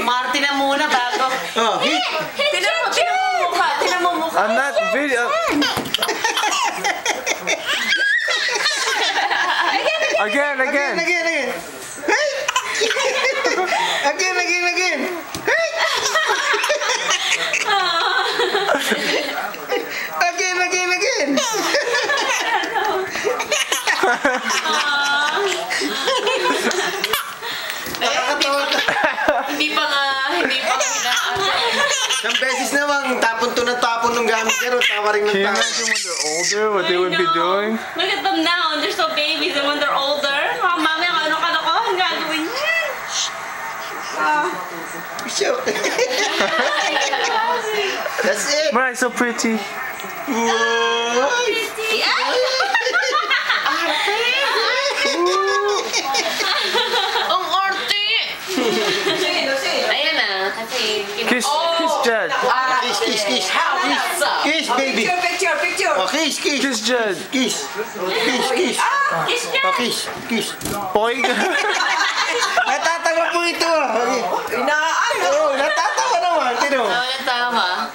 Martin na muna bago. Oh, Tinan mo mukha. Tinan mo mukha. I'm not video. Again. Again. Hey! Again. Hey! Again. Nakakatawa. Hindi pa Isang beses naman, tapon to ng tapon ng gamit pero tawa rin ng Can you tawa. imagine when they're older, what they would be doing? Look at them now, and they're still babies, and when they're older, mami, ano ang gagawin niya? Sure. That's it. Mariah, so pretty. Whoa. Ang arte! Ayan na. Kasi... Kiss Jed. Kiss, baby. Picture. Oh, kiss. Kiss Jed. Kiss. Oh, kiss. Boing. Natatawa po ito Oo, natatawa naman. Tino. Walang tama.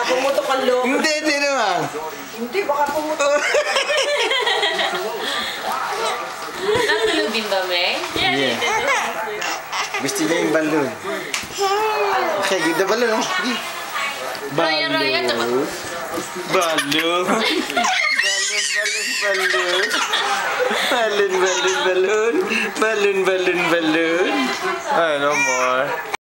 Pumutok ang loob. Hindi naman. Hindi, baka pumutok. Natulog din ba, May? Yeah. Gusto niya yung balloon. Okay, give the balloon. Sige. Raya, dapat. Balloon. Balloon. Ay, no more.